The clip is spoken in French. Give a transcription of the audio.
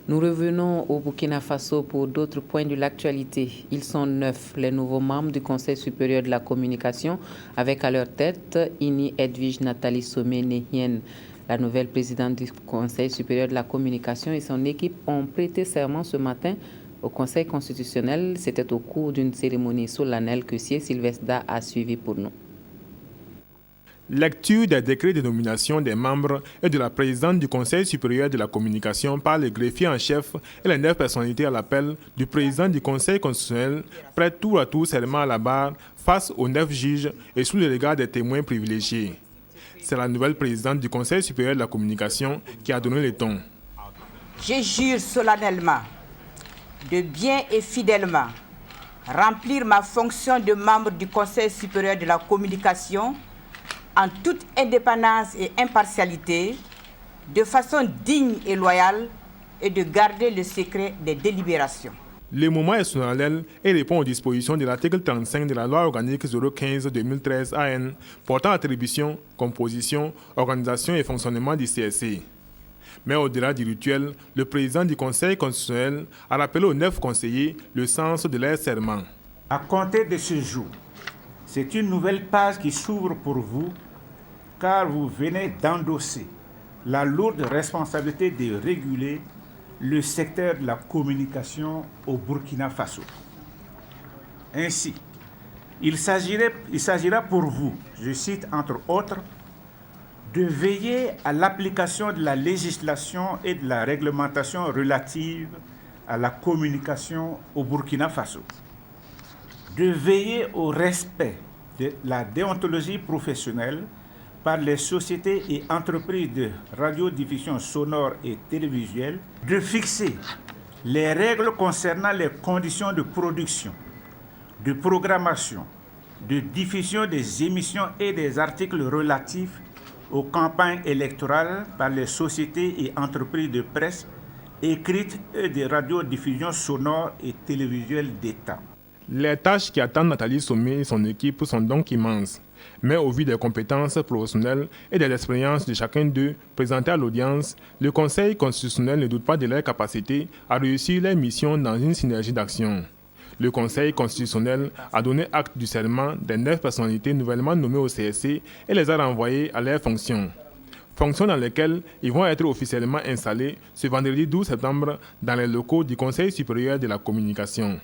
Nous revenons au Burkina Faso pour d'autres points de l'actualité. Ils sont 9, les nouveaux membres du Conseil supérieur de la communication, avec à leur tête Ini Edwige Nathalie Somé-Nehien. La nouvelle présidente du Conseil supérieur de la communication et son équipe ont prêté serment ce matin au Conseil constitutionnel. C'était au cours d'une cérémonie solennelle que Sié Sylvestre a suivi pour nous. Lecture des décrets de nomination des membres et de la présidente du Conseil supérieur de la communication par le greffier en chef et les 9 personnalités à l'appel du président du Conseil constitutionnel prêtent tour à tour serment à la barre face aux 9 juges et sous le regard des témoins privilégiés. C'est la nouvelle présidente du Conseil supérieur de la communication qui a donné le ton. Je jure solennellement de bien et fidèlement remplir ma fonction de membre du Conseil supérieur de la communication en toute indépendance et impartialité, de façon digne et loyale, et de garder le secret des délibérations. Le moment est solennel et répond aux dispositions de l'article 35 de la loi organique 015-2013 AN portant attribution, composition, organisation et fonctionnement du CSC. Mais au-delà du rituel, le président du Conseil constitutionnel a rappelé aux 9 conseillers le sens de leur serment. À compter de ce jour, c'est une nouvelle page qui s'ouvre pour vous, car vous venez d'endosser la lourde responsabilité de réguler le secteur de la communication au Burkina Faso. Ainsi, il s'agira pour vous, je cite entre autres, de veiller à l'application de la législation et de la réglementation relative à la communication au Burkina Faso, de veiller au respect de la déontologie professionnelle par les sociétés et entreprises de radiodiffusion sonore et télévisuelle, de fixer les règles concernant les conditions de production, de programmation, de diffusion des émissions et des articles relatifs aux campagnes électorales par les sociétés et entreprises de presse écrites et de radiodiffusion sonore et télévisuelle d'État. Les tâches qui attendent Nathalie Somé et son équipe sont donc immenses. Mais au vu des compétences professionnelles et des expériences de chacun d'eux présentées à l'audience, le Conseil constitutionnel ne doute pas de leur capacité à réussir leur mission dans une synergie d'action. Le Conseil constitutionnel a donné acte du serment des 9 personnalités nouvellement nommées au CSC et les a renvoyées à leurs fonctions. Fonctions dans lesquelles ils vont être officiellement installés ce vendredi 12 septembre dans les locaux du Conseil supérieur de la communication.